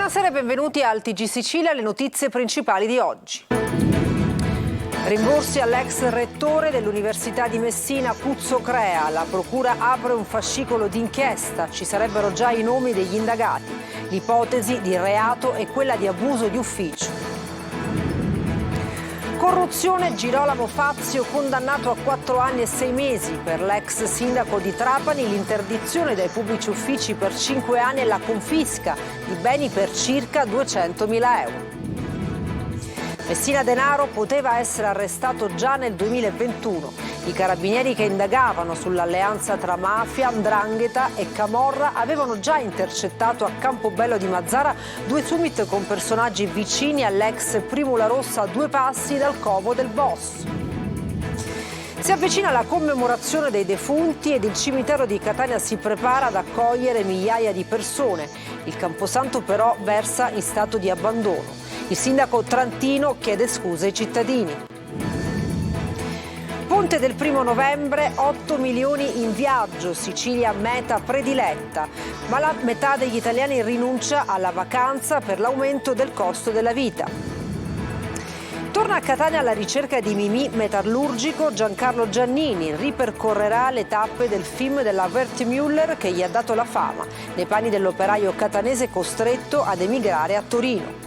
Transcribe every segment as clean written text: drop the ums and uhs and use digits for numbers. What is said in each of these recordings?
Buonasera e benvenuti al TG Sicilia, le notizie principali di oggi. Rimborsi all'ex rettore dell'Università di Messina Cuzzo Crea. La procura apre un fascicolo d'inchiesta, ci sarebbero già i nomi degli indagati. L'ipotesi di reato è quella di abuso di ufficio. Corruzione, Girolamo Fazio condannato a 4 anni e 6 mesi. Per l'ex sindaco di Trapani l'interdizione dai pubblici uffici per 5 anni e la confisca di beni per circa 200.000 euro. Messina Denaro poteva essere arrestato già nel 2021. I carabinieri che indagavano sull'alleanza tra mafia, 'ndrangheta e camorra avevano già intercettato a Campobello di Mazara 2 summit con personaggi vicini all'ex Primula Rossa a 2 passi dal covo del boss. Si avvicina la commemorazione dei defunti ed il cimitero di Catania si prepara ad accogliere migliaia di persone. Il Camposanto però versa in stato di abbandono. Il sindaco trantino chiede scuse ai cittadini. Ponte del 1° novembre, 8 milioni in viaggio, Sicilia meta prediletta, ma la metà degli italiani rinuncia alla vacanza per l'aumento del costo della vita. Torna a Catania alla ricerca di Mimì metallurgico. Giancarlo Giannini ripercorrerà le tappe del film della Wertmüller che gli ha dato la fama, nei panni dell'operaio catanese costretto ad emigrare a Torino.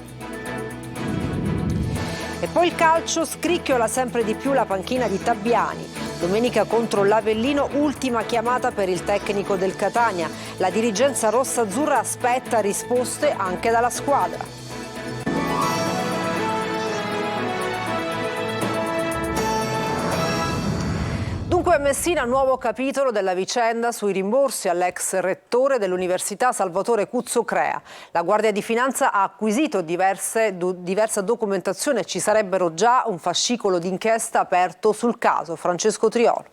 E poi il calcio, scricchiola sempre di più la panchina di Tabbiani. Domenica contro l'Avellino, ultima chiamata per il tecnico del Catania. La dirigenza rossa-azzurra aspetta risposte anche dalla squadra. Dunque a Messina nuovo capitolo della vicenda sui rimborsi all'ex rettore dell'Università Salvatore Cuzzo Crea. La Guardia di Finanza ha acquisito diversa documentazione e ci sarebbero già un fascicolo d'inchiesta aperto sul caso. Francesco Triolo.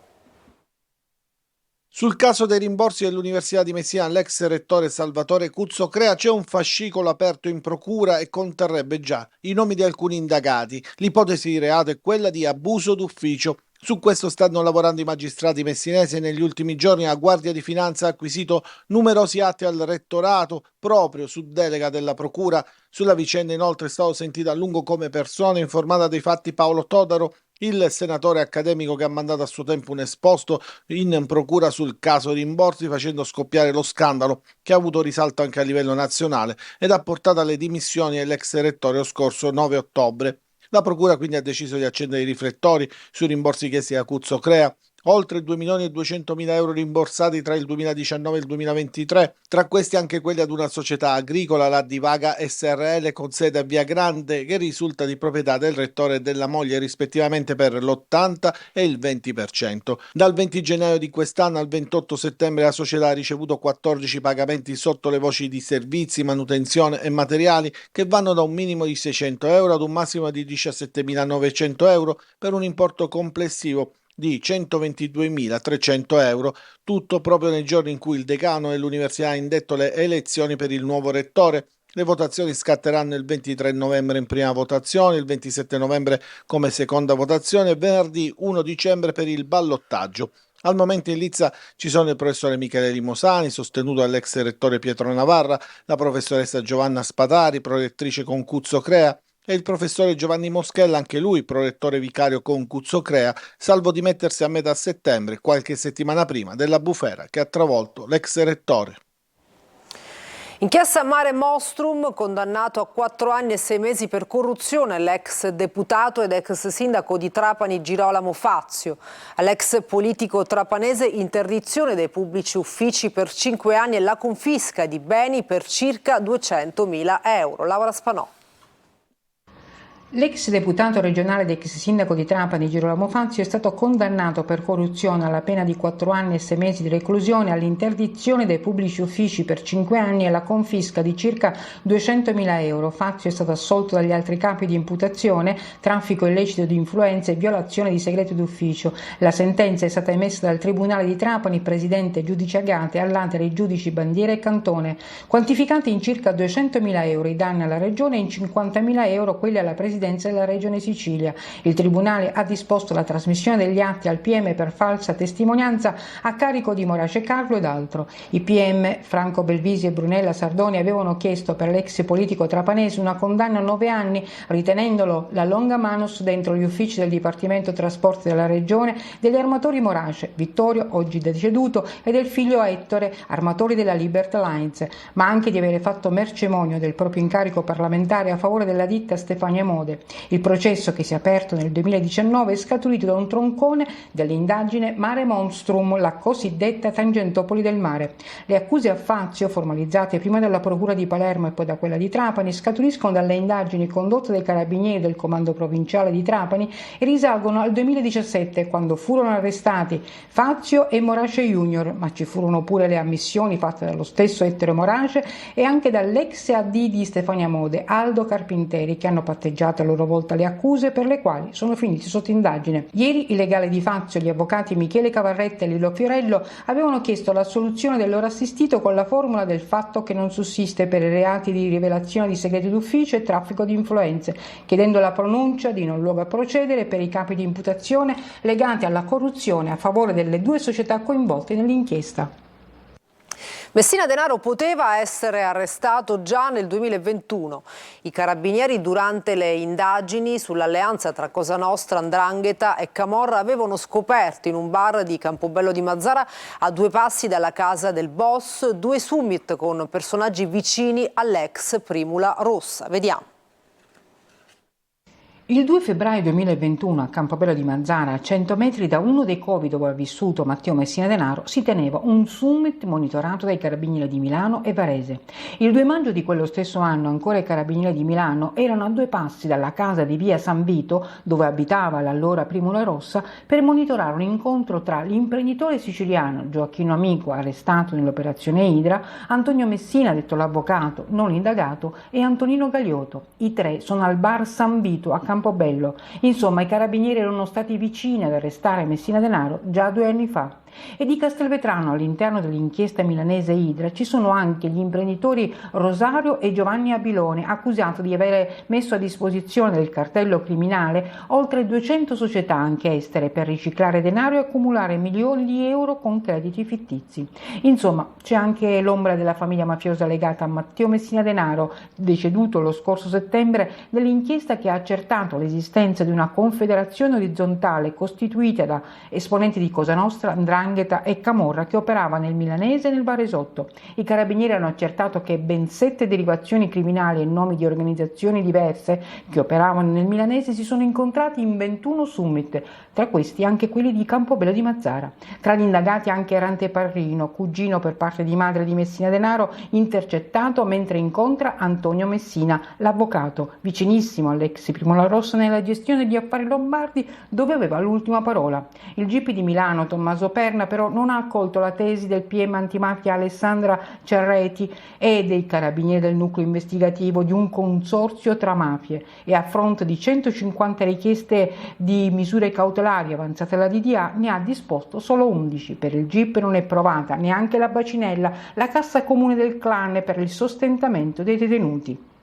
Sul caso dei rimborsi dell'Università di Messina all'ex rettore Salvatore Cuzzo Crea c'è un fascicolo aperto in procura e conterrebbe già i nomi di alcuni indagati. L'ipotesi di reato è quella di abuso d'ufficio. Su questo stanno lavorando i magistrati messinesi e negli ultimi giorni la Guardia di Finanza ha acquisito numerosi atti al rettorato proprio su delega della procura. Sulla vicenda inoltre è stato sentito a lungo come persona informata dei fatti Paolo Todaro, il senatore accademico che ha mandato a suo tempo un esposto in procura sul caso rimborsi, facendo scoppiare lo scandalo che ha avuto risalto anche a livello nazionale ed ha portato alle dimissioni dell'ex rettore lo scorso 9 ottobre. La procura quindi ha deciso di accendere i riflettori sui rimborsi chiesti da Cuzzo Crea. Oltre 2.200.000 euro rimborsati tra il 2019 e il 2023, tra questi anche quelli ad una società agricola, la Divaga SRL con sede a Via Grande, che risulta di proprietà del rettore e della moglie rispettivamente per l'80 e il 20%. Dal 20 gennaio di quest'anno al 28 settembre la società ha ricevuto 14 pagamenti sotto le voci di servizi, manutenzione e materiali che vanno da un minimo di 600 euro ad un massimo di 17.900 euro per un importo complessivo di 122.300 euro, tutto proprio nei giorni in cui il decano dell'università ha indetto le elezioni per il nuovo rettore. Le votazioni scatteranno il 23 novembre in prima votazione, il 27 novembre come seconda votazione e venerdì 1 dicembre per il ballottaggio. Al momento in lizza ci sono il professore Michele Limosani, sostenuto dall'ex rettore Pietro Navarra, la professoressa Giovanna Spatari, prorettrice con Cuzzo Crea, e il professore Giovanni Moschella, anche lui prorettore vicario con Cuzzo Crea, salvo di mettersi a metà settembre, qualche settimana prima della bufera che ha travolto l'ex rettore. Inchiesta Mare Nostrum, condannato a 4 anni e 6 mesi per corruzione l'ex deputato ed ex sindaco di Trapani Girolamo Fazio. All'ex politico trapanese interdizione dei pubblici uffici per 5 anni e la confisca di beni per circa 200.000 euro. Laura Spanò. L'ex deputato regionale ed ex sindaco di Trapani Girolamo Fazio è stato condannato per corruzione alla pena di 4 anni e 6 mesi di reclusione, all'interdizione dei pubblici uffici per 5 anni e alla confisca di circa 200.000 euro. Fazio è stato assolto dagli altri capi di imputazione, traffico illecito di influenze e violazione di segreto d'ufficio. La sentenza è stata emessa dal Tribunale di Trapani, presidente giudice Agate, all'Atere i giudici Bandiera e Cantone, quantificati in circa 200.000 euro i danni alla regione e in 50.000 euro quelli alla presidenza residenza della Regione Sicilia. Il Tribunale ha disposto la trasmissione degli atti al PM per falsa testimonianza a carico di Morace Carlo ed altro. I PM Franco Belvisi e Brunella Sardoni avevano chiesto per l'ex politico trapanese una condanna a 9 anni, ritenendolo la longa manus dentro gli uffici del Dipartimento Trasporti della Regione degli armatori Morace, Vittorio, oggi deceduto, e del figlio Ettore, armatori della Liberty Lines, ma anche di avere fatto mercimonio del proprio incarico parlamentare a favore della ditta Stefania Mode. Il processo, che si è aperto nel 2019, è scaturito da un troncone dell'indagine Mare Monstrum, la cosiddetta Tangentopoli del mare. Le accuse a Fazio, formalizzate prima dalla Procura di Palermo e poi da quella di Trapani, scaturiscono dalle indagini condotte dai carabinieri del Comando Provinciale di Trapani e risalgono al 2017, quando furono arrestati Fazio e Morace Junior, ma ci furono pure le ammissioni fatte dallo stesso Ettore Morace e anche dall'ex AD di Stefania Mode, Aldo Carpinteri, che hanno patteggiato a loro volta le accuse per le quali sono finiti sotto indagine. Ieri i legali di Fazio, gli avvocati Michele Cavarretta e Lillo Fiorello, avevano chiesto l'assoluzione del loro assistito con la formula del fatto che non sussiste per i reati di rivelazione di segreti d'ufficio e traffico di influenze, chiedendo la pronuncia di non luogo a procedere per i capi di imputazione legati alla corruzione a favore delle 2 società coinvolte nell'inchiesta. Messina Denaro poteva essere arrestato già nel 2021. I carabinieri, durante le indagini sull'alleanza tra Cosa Nostra, 'Ndrangheta e Camorra, avevano scoperto in un bar di Campobello di Mazara, a 2 passi dalla casa del boss, 2 summit con personaggi vicini all'ex Primula Rossa. Vediamo. Il 2 febbraio 2021 a Campobello di Mazara, a 100 metri da uno dei covi dove ha vissuto Matteo Messina Denaro, si teneva un summit monitorato dai carabinieri di Milano e Varese. Il 2 maggio di quello stesso anno ancora i carabinieri di Milano erano a 2 passi dalla casa di via San Vito, dove abitava l'allora Primula Rossa, per monitorare un incontro tra l'imprenditore siciliano Gioacchino Amico, arrestato nell'operazione Idra, Antonio Messina, detto l'avvocato, non l'indagato, e Antonino Gagliotto. I 3 sono al bar San Vito a Campobello. Insomma, i carabinieri erano stati vicini ad arrestare Messina Denaro già 2 anni fa. E di Castelvetrano, all'interno dell'inchiesta milanese Idra, ci sono anche gli imprenditori Rosario e Giovanni Abilone, accusati di avere messo a disposizione del cartello criminale oltre 200 società anche estere per riciclare denaro e accumulare milioni di euro con crediti fittizi. Insomma, c'è anche l'ombra della famiglia mafiosa legata a Matteo Messina Denaro, deceduto lo scorso settembre, nell'inchiesta che ha accertato l'esistenza di una confederazione orizzontale costituita da esponenti di Cosa Nostra, 'Ndrangheta e Camorra, che operava nel milanese e nel Varesotto. I carabinieri hanno accertato che ben 7 derivazioni criminali e nomi di organizzazioni diverse che operavano nel milanese si sono incontrati in 21 summit, tra questi anche quelli di Campobello di Mazara. Tra gli indagati anche Erante Parrino, cugino per parte di madre di Messina Denaro, intercettato mentre incontra Antonio Messina, l'avvocato, vicinissimo all'ex Primula Rossa nella gestione degli affari lombardi, dove aveva l'ultima parola. Il GP di Milano, Tommaso Perna, però non ha accolto la tesi del PM antimafia Alessandra Cerreti e dei carabinieri del nucleo investigativo di un consorzio tra mafie, e a fronte di 150 richieste di misure cautelari avanzate alla DDA ne ha disposto solo 11. Per il GIP non è provata neanche la bacinella, la cassa comune del clan per il sostentamento dei detenuti.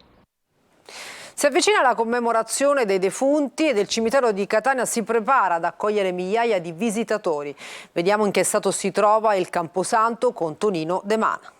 Si avvicina la commemorazione dei defunti e del cimitero di Catania si prepara ad accogliere migliaia di visitatori. Vediamo in che stato si trova il Camposanto con Tonino De Mana.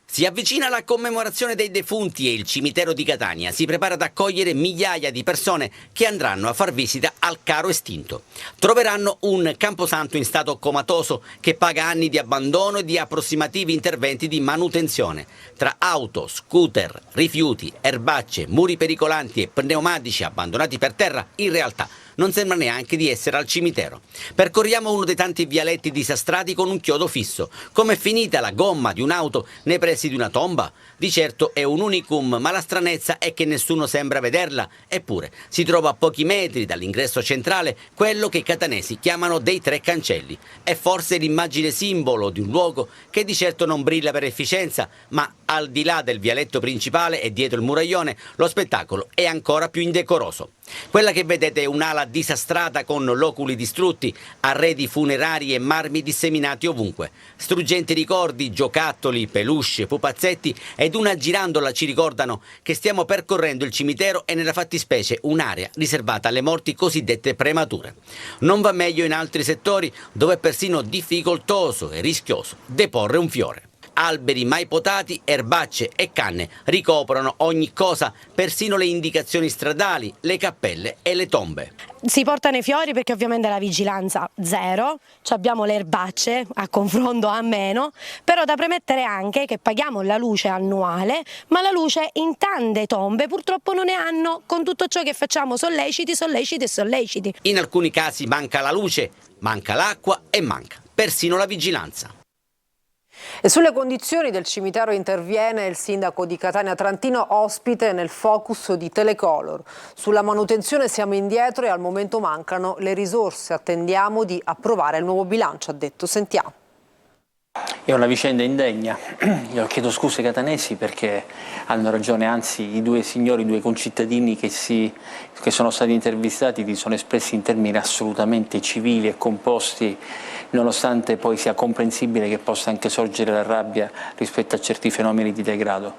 Si avvicina la commemorazione dei defunti e il cimitero di Catania si prepara ad accogliere migliaia di persone che andranno a far visita al caro estinto. Troveranno un camposanto in stato comatoso che paga anni di abbandono e di approssimativi interventi di manutenzione. Tra auto, scooter, rifiuti, erbacce, muri pericolanti e pneumatici abbandonati per terra, in realtà non sembra neanche di essere al cimitero. Percorriamo uno dei tanti vialetti disastrati con un chiodo fisso. Com'è finita la gomma di un'auto nei pressi di una tomba? Di certo è un unicum, ma la stranezza è che nessuno sembra vederla. Eppure si trova a pochi metri dall'ingresso centrale quello che i catanesi chiamano dei 3 cancelli. È forse l'immagine simbolo di un luogo che di certo non brilla per efficienza, ma Al di là del vialetto principale e dietro il muraglione, lo spettacolo è ancora più indecoroso. Quella che vedete è un'ala disastrata con loculi distrutti, arredi funerari e marmi disseminati ovunque. Struggenti ricordi, giocattoli, peluche, pupazzetti ed una girandola ci ricordano che stiamo percorrendo il cimitero e nella fattispecie un'area riservata alle morti cosiddette premature. Non va meglio in altri settori dove è persino difficoltoso e rischioso deporre un fiore. Alberi mai potati, erbacce e canne ricoprono ogni cosa, persino le indicazioni stradali, le cappelle e le tombe. Si portano i fiori perché ovviamente la vigilanza zero, abbiamo le erbacce a confronto a meno, però da premettere anche che paghiamo la luce annuale, ma la luce in tante tombe purtroppo non ne hanno, con tutto ciò che facciamo solleciti. In alcuni casi manca la luce, manca l'acqua e manca persino la vigilanza. E sulle condizioni del cimitero interviene il sindaco di Catania Trantino, ospite nel focus di Telecolor. Sulla manutenzione siamo indietro e al momento mancano le risorse. Attendiamo di approvare il nuovo bilancio, ha detto. Sentiamo. È una vicenda indegna. Io chiedo scusa ai catanesi perché hanno ragione, anzi i due signori, i due concittadini che sono stati intervistati si sono espressi in termini assolutamente civili e composti, nonostante poi sia comprensibile che possa anche sorgere la rabbia rispetto a certi fenomeni di degrado.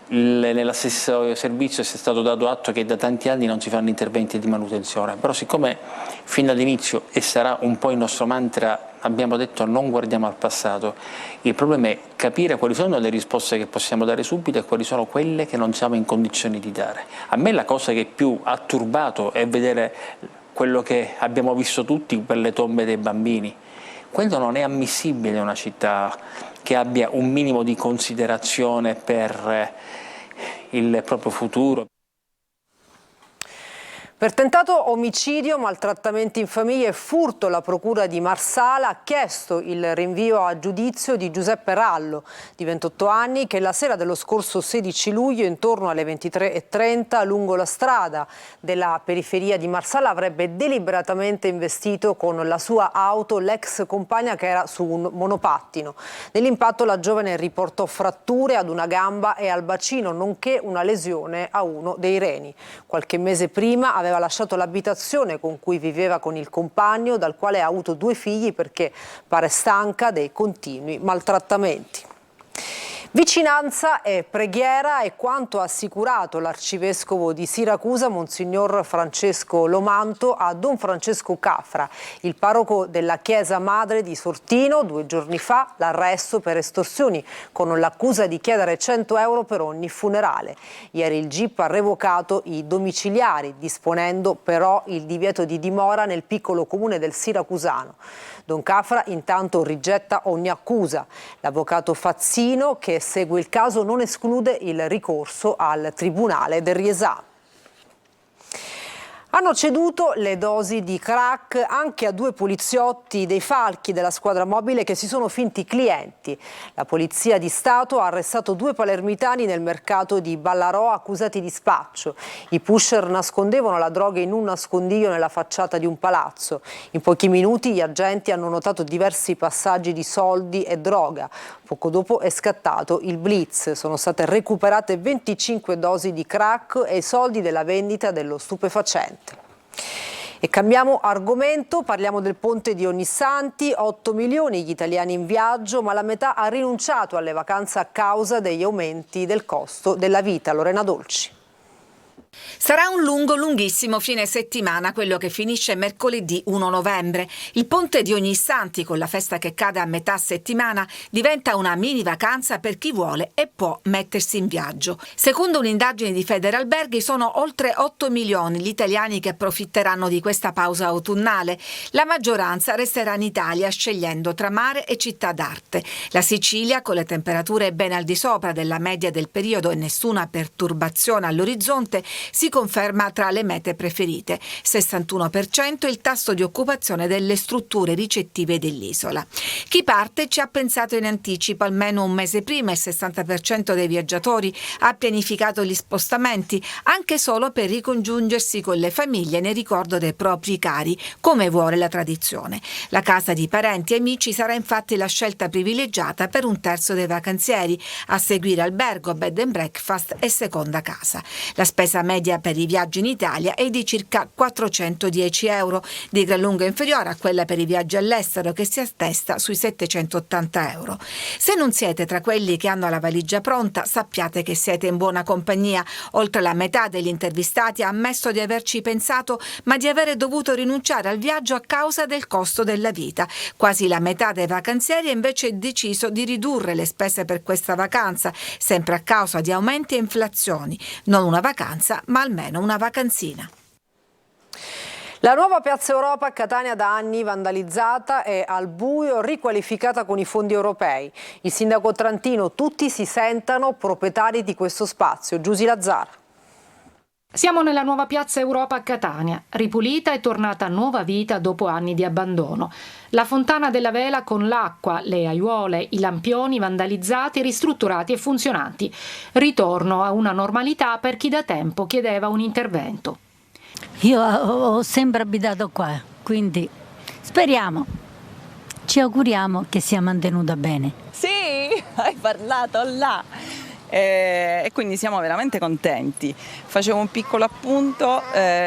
Nello stesso servizio è stato dato atto che da tanti anni non si fanno interventi di manutenzione, però siccome fin dall'inizio, e sarà un po' il nostro mantra, abbiamo detto non guardiamo al passato, il problema è capire quali sono le risposte che possiamo dare subito e quali sono quelle che non siamo in condizioni di dare. A me la cosa che più ha turbato è vedere quello che abbiamo visto tutti per le tombe dei bambini. Quello non è ammissibile in una città che abbia un minimo di considerazione per il proprio futuro. Per tentato omicidio, maltrattamenti in famiglia e furto, la procura di Marsala ha chiesto il rinvio a giudizio di Giuseppe Rallo, di 28 anni, che la sera dello scorso 16 luglio, intorno alle 23:30, lungo la strada della periferia di Marsala, avrebbe deliberatamente investito con la sua auto l'ex compagna che era su un monopattino. Nell'impatto la giovane riportò fratture ad una gamba e al bacino, nonché una lesione a uno dei reni. Qualche mese prima aveva lasciato l'abitazione con cui viveva con il compagno, dal quale ha avuto 2 figli, perché pare stanca dei continui maltrattamenti. Vicinanza e preghiera è quanto ha assicurato l'arcivescovo di Siracusa, Monsignor Francesco Lomanto, a Don Francesco Cafra, il parroco della Chiesa Madre di Sortino. 2 giorni fa l'arresto per estorsioni, con l'accusa di chiedere 100 euro per ogni funerale. Ieri il GIP ha revocato i domiciliari, disponendo però il divieto di dimora nel piccolo comune del Siracusano. Don Cafra intanto rigetta ogni accusa. L'avvocato Fazzino, che segue il caso, non esclude il ricorso al Tribunale del riesame. Hanno ceduto le dosi di crack anche a 2 poliziotti dei Falchi della squadra mobile che si sono finti clienti. La Polizia di Stato ha arrestato 2 palermitani nel mercato di Ballarò accusati di spaccio. I pusher nascondevano la droga in un nascondiglio nella facciata di un palazzo. In pochi minuti gli agenti hanno notato diversi passaggi di soldi e droga. Poco dopo è scattato il blitz. Sono state recuperate 25 dosi di crack e i soldi della vendita dello stupefacente. E cambiamo argomento, parliamo del ponte di Ognissanti. 8 milioni gli italiani in viaggio, ma la metà ha rinunciato alle vacanze a causa degli aumenti del costo della vita. Lorena Dolci. Sarà un lunghissimo fine settimana quello che finisce mercoledì 1 novembre. Il ponte di Ognissanti, con la festa che cade a metà settimana, diventa una mini vacanza per chi vuole e può mettersi in viaggio. Secondo un'indagine di Federalberghi sono oltre 8 milioni gli italiani che approfitteranno di questa pausa autunnale. La maggioranza resterà in Italia scegliendo tra mare e città d'arte. La Sicilia, con le temperature ben al di sopra della media del periodo e nessuna perturbazione all'orizzonte, si conferma tra le mete preferite. 61% il tasso di occupazione delle strutture ricettive dell'isola. Chi parte ci ha pensato in anticipo, almeno un mese prima. Il 60% dei viaggiatori ha pianificato gli spostamenti, anche solo per ricongiungersi con le famiglie nel ricordo dei propri cari, come vuole la tradizione. La casa di parenti e amici sarà infatti la scelta privilegiata per un terzo dei vacanzieri, a seguire albergo, bed and breakfast e seconda casa. La spesa media per i viaggi in Italia è di circa 410 euro, di gran lunga inferiore a quella per i viaggi all'estero, che si attesta sui 780 euro. Se non siete tra quelli che hanno la valigia pronta, sappiate che siete in buona compagnia. Oltre la metà degli intervistati ha ammesso di averci pensato, ma di avere dovuto rinunciare al viaggio a causa del costo della vita. Quasi la metà dei vacanzieri ha invece deciso di ridurre le spese per questa vacanza, sempre a causa di aumenti e inflazioni. Non una vacanza, ma almeno una vacanzina. La nuova Piazza Europa a Catania, da anni vandalizzata e al buio, riqualificata con i fondi europei. Il sindaco trentino: tutti si sentano proprietari di questo spazio. Giusy Lazzara. Siamo nella nuova Piazza Europa a Catania, ripulita e tornata a nuova vita dopo anni di abbandono. La fontana della vela con l'acqua, le aiuole, i lampioni vandalizzati, ristrutturati e funzionanti. Ritorno a una normalità per chi da tempo chiedeva un intervento. Io ho sempre abitato qua, quindi speriamo, ci auguriamo che sia mantenuta bene. Sì, hai parlato là. E quindi siamo veramente contenti. Facevo un piccolo appunto,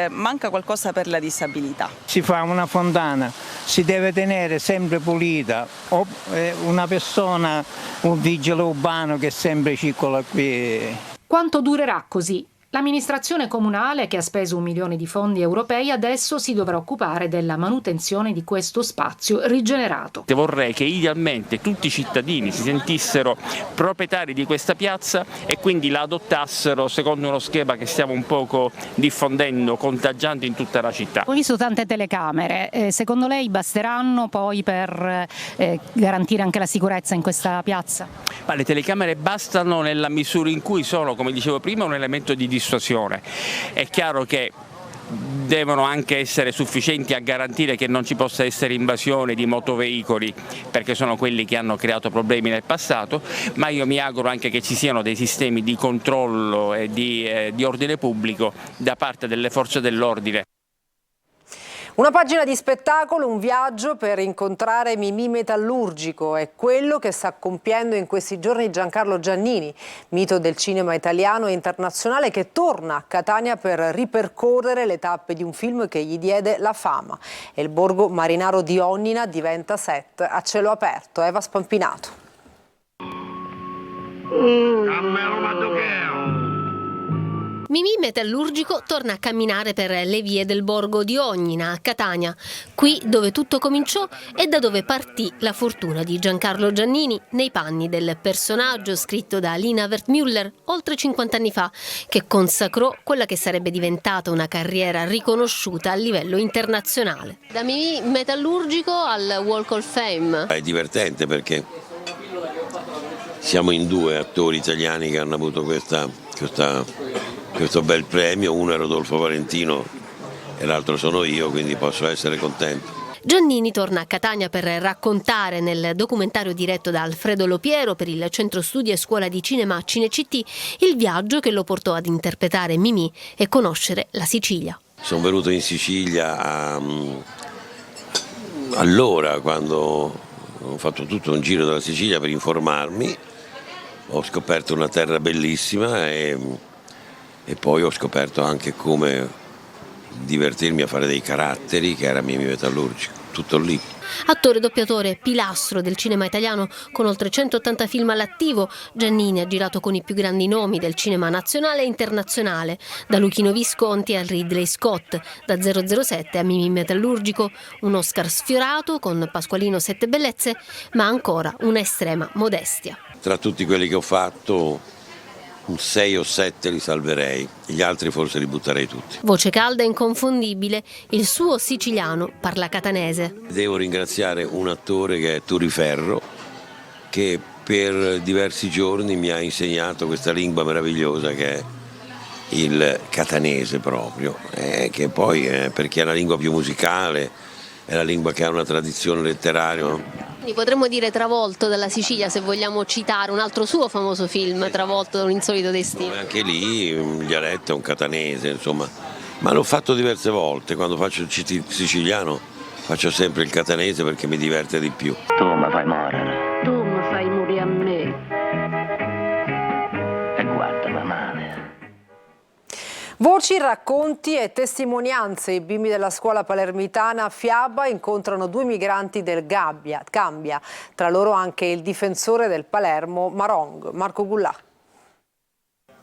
manca qualcosa per la disabilità. Si fa una fontana, si deve tenere sempre pulita, o una persona, un vigile urbano che sempre circola qui. Quanto durerà così? L'amministrazione comunale, che ha speso 1 milione di fondi europei, adesso si dovrà occupare della manutenzione di questo spazio rigenerato. Vorrei che idealmente tutti i cittadini si sentissero proprietari di questa piazza e quindi la adottassero secondo uno schema che stiamo un poco diffondendo, contagiando in tutta la città. Ho visto tante telecamere, secondo lei basteranno poi per garantire anche la sicurezza in questa piazza? Ma le telecamere bastano nella misura in cui sono, come dicevo prima, un elemento di dissuasione. È chiaro che devono anche essere sufficienti a garantire che non ci possa essere invasione di motoveicoli, perché sono quelli che hanno creato problemi nel passato, ma io mi auguro anche che ci siano dei sistemi di controllo e di ordine pubblico da parte delle forze dell'ordine. Una pagina di spettacolo, un viaggio per incontrare Mimì Metallurgico. È quello che sta compiendo in questi giorni Giancarlo Giannini, mito del cinema italiano e internazionale, che torna a Catania per ripercorrere le tappe di un film che gli diede la fama. E il borgo marinaro di Onnina diventa set a cielo aperto. Eva Spampinato. Mimì Metallurgico torna a camminare per le vie del borgo di Onnina, a Catania, qui dove tutto cominciò e da dove partì la fortuna di Giancarlo Giannini nei panni del personaggio scritto da Lina Wertmüller oltre 50 anni fa, che consacrò quella che sarebbe diventata una carriera riconosciuta a livello internazionale. Da Mimì Metallurgico al Walk of Fame. È divertente perché siamo in 2 attori italiani che hanno avuto questo bel premio, uno è Rodolfo Valentino e l'altro sono io, quindi posso essere contento. Giannini torna a Catania per raccontare nel documentario diretto da Alfredo Lopiero per il Centro Studi e Scuola di Cinema Cinecittà il viaggio che lo portò ad interpretare Mimì e conoscere la Sicilia. Sono venuto in Sicilia allora, quando ho fatto tutto un giro della Sicilia per informarmi, ho scoperto una terra bellissima e poi ho scoperto anche come divertirmi a fare dei caratteri, che era Mimì Metallurgico, tutto lì. Attore doppiatore, pilastro del cinema italiano con oltre 180 film all'attivo, Giannini ha girato con i più grandi nomi del cinema nazionale e internazionale, da Luchino Visconti a Ridley Scott, da 007 a Mimì Metallurgico, un Oscar sfiorato con Pasqualino Sette Bellezze, ma ancora una estrema modestia. Tra tutti quelli che ho fatto, 6 o 7 li salverei, gli altri forse li butterei tutti. Voce calda e inconfondibile, il suo siciliano parla catanese. Devo ringraziare un attore che è Turiferro, che per diversi giorni mi ha insegnato questa lingua meravigliosa che il catanese proprio, che poi perché è la lingua più musicale, è la lingua che ha una tradizione letteraria. Quindi potremmo dire Travolto dalla Sicilia, se vogliamo citare un altro suo famoso film, Travolto da un insolito destino. Anche lì il dialetto è un catanese, insomma, ma l'ho fatto diverse volte, quando faccio il siciliano faccio sempre il catanese perché mi diverte di più. Tu mi fai morire. Tu mi fai morire a me. E guardami male. Voci, racconti e testimonianze. I bimbi della scuola palermitana Fiaba incontrano 2 migranti del Gambia, tra loro anche il difensore del Palermo Marong, Marco Gullà.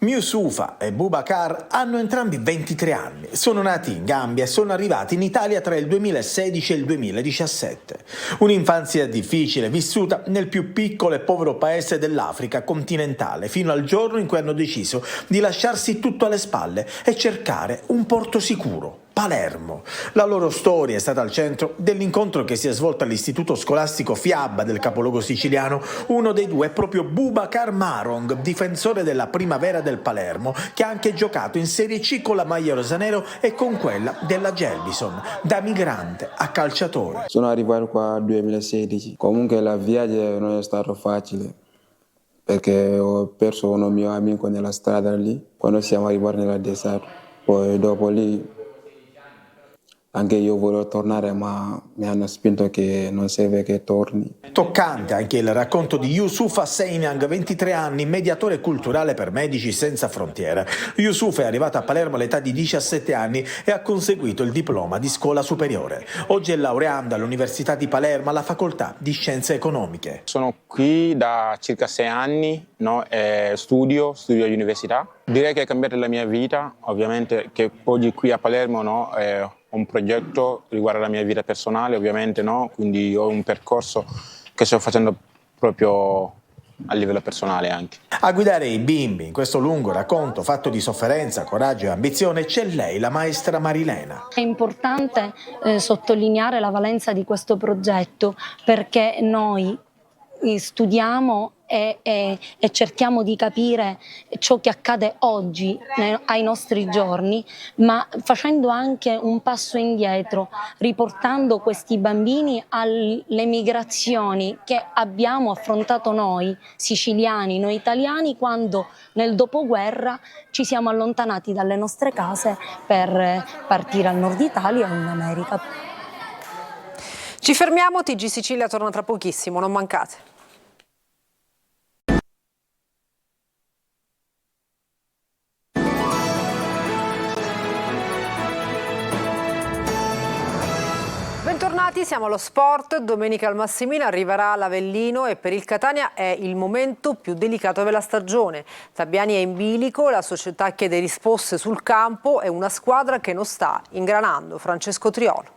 Youssoufa e Boubacar hanno entrambi 23 anni, sono nati in Gambia e sono arrivati in Italia tra il 2016 e il 2017. Un'infanzia difficile vissuta nel più piccolo e povero paese dell'Africa continentale, fino al giorno in cui hanno deciso di lasciarsi tutto alle spalle e cercare un porto sicuro. Palermo. La loro storia è stata al centro dell'incontro che si è svolto all'istituto scolastico Fiaba del capoluogo siciliano. Uno dei 2 è proprio Boubacar Marong, difensore della primavera del Palermo, che ha anche giocato in Serie C con la maglia rosanero e con quella della Gelbison, da migrante a calciatore. Sono arrivato qua nel 2016, comunque la viaggio non è stato facile, perché ho perso un mio amico nella strada lì, quando siamo arrivati nella deserto. Poi dopo lì anche io volevo tornare, ma mi hanno spinto che non serve che torni. Toccante anche il racconto di Youssoufa Seinang, 23 anni, mediatore culturale per Medici Senza Frontiere. Youssoufa è arrivato a Palermo all'età di 17 anni e ha conseguito il diploma di scuola superiore. Oggi è laureando all'Università di Palermo alla facoltà di Scienze Economiche. Sono qui da circa 6 anni, no? Studio all'università. Direi che è cambiata la mia vita, ovviamente che oggi qui a Palermo, no? Ho un progetto riguardo la mia vita personale, ovviamente, no? Quindi ho un percorso che sto facendo proprio a livello personale anche. A guidare i bimbi in questo lungo racconto fatto di sofferenza, coraggio e ambizione c'è lei, la maestra Marilena. È importante sottolineare la valenza di questo progetto, perché noi studiamo e cerchiamo di capire ciò che accade oggi ai nostri giorni, ma facendo anche un passo indietro, riportando questi bambini alle migrazioni che abbiamo affrontato noi siciliani, noi italiani, quando nel dopoguerra ci siamo allontanati dalle nostre case per partire al nord Italia o in America. Ci fermiamo, TG Sicilia torna tra pochissimo, non mancate. Bentornati, siamo allo sport. Domenica al Massimino arriverà l'Avellino e per il Catania è il momento più delicato della stagione. Tabiani è in bilico, la società chiede risposte sul campo e una squadra che non sta ingranando. Francesco Triolo.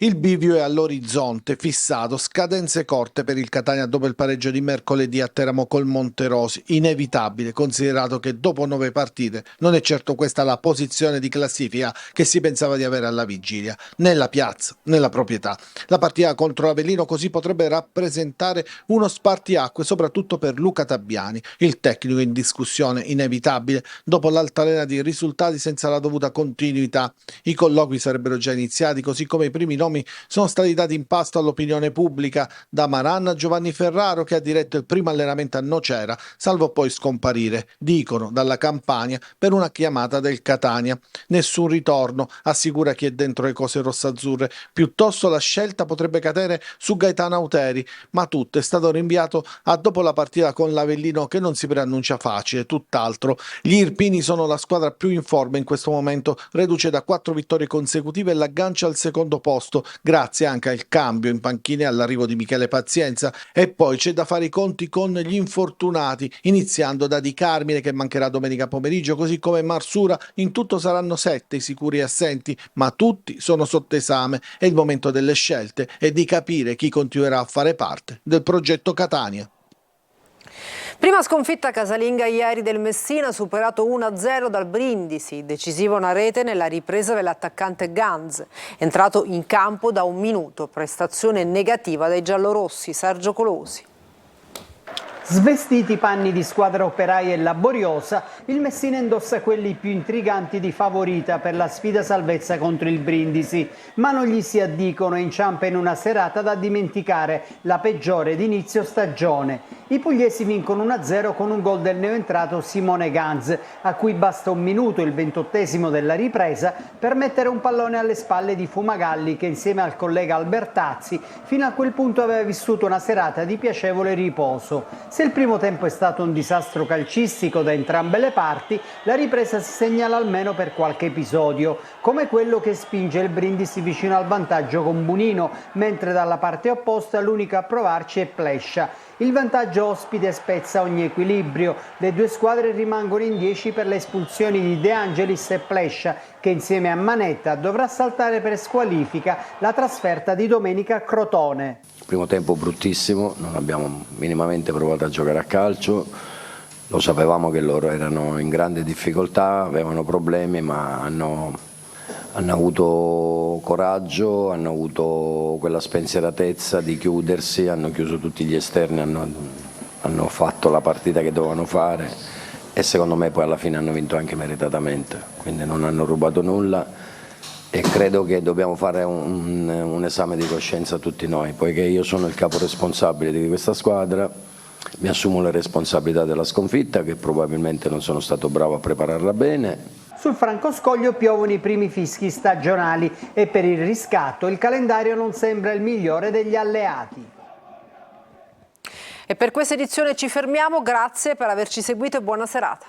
Il bivio è all'orizzonte, fissato, scadenze corte per il Catania dopo il pareggio di mercoledì a Teramo col Monterosi, inevitabile considerato che dopo 9 partite non è certo questa la posizione di classifica che si pensava di avere alla vigilia, nella piazza, nella proprietà. La partita contro l'Avellino così potrebbe rappresentare uno spartiacque soprattutto per Luca Tabiani, il tecnico in discussione inevitabile dopo l'altalena di risultati senza la dovuta continuità. I colloqui sarebbero già iniziati, così come i primi nomi sono stati dati in pasto all'opinione pubblica, da Maran a Giovanni Ferraro che ha diretto il primo allenamento a Nocera, salvo poi scomparire, dicono, dalla Campania per una chiamata del Catania. Nessun ritorno, assicura chi è dentro le cose rossazzurre, piuttosto la scelta potrebbe cadere su Gaetano Auteri, ma tutto è stato rinviato a dopo la partita con l'Avellino che non si preannuncia facile, tutt'altro. Gli irpini sono la squadra più in forma in questo momento, reduce da 4 vittorie consecutive e l'aggancia al secondo posto, grazie anche al cambio in panchina e all'arrivo di Michele Pazienza. E poi c'è da fare i conti con gli infortunati, iniziando da Di Carmine che mancherà domenica pomeriggio, così come Marsura. In tutto saranno 7 i sicuri assenti, ma tutti sono sotto esame. È il momento delle scelte e di capire chi continuerà a fare parte del progetto Catania. Prima sconfitta casalinga ieri del Messina, superato 1-0 dal Brindisi, decisiva una rete nella ripresa dell'attaccante Ganz, entrato in campo da 1 minuto, prestazione negativa dai giallorossi. Sergio Colosi. Svestiti i panni di squadra operaia e laboriosa, il Messina indossa quelli più intriganti di favorita per la sfida salvezza contro il Brindisi, ma non gli si addicono e inciampa in una serata da dimenticare, la peggiore d'inizio stagione. I pugliesi vincono 1-0 con un gol del neoentrato Simone Ganz, a cui basta un minuto, il 28esimo della ripresa, per mettere un pallone alle spalle di Fumagalli, che insieme al collega Albertazzi fino a quel punto aveva vissuto una serata di piacevole riposo. Se il primo tempo è stato un disastro calcistico da entrambe le parti, la ripresa si segnala almeno per qualche episodio, come quello che spinge il Brindisi vicino al vantaggio con Bunino, mentre dalla parte opposta l'unico a provarci è Plescia. Il vantaggio ospite spezza ogni equilibrio, le due squadre rimangono in 10 per le espulsioni di De Angelis e Plescia, che insieme a Manetta dovrà saltare per squalifica la trasferta di domenica a Crotone. Primo tempo bruttissimo, non abbiamo minimamente provato a giocare a calcio, lo sapevamo che loro erano in grande difficoltà, avevano problemi, ma hanno avuto coraggio, hanno avuto quella spensieratezza di chiudersi, hanno chiuso tutti gli esterni, hanno fatto la partita che dovevano fare e secondo me poi alla fine hanno vinto anche meritatamente, quindi non hanno rubato nulla. E credo che dobbiamo fare un esame di coscienza tutti noi, poiché io sono il capo responsabile di questa squadra, mi assumo le responsabilità della sconfitta, che probabilmente non sono stato bravo a prepararla bene. Sul Francoscoglio piovono i primi fischi stagionali e per il riscatto il calendario non sembra il migliore degli alleati. E per questa edizione ci fermiamo, grazie per averci seguito e buona serata.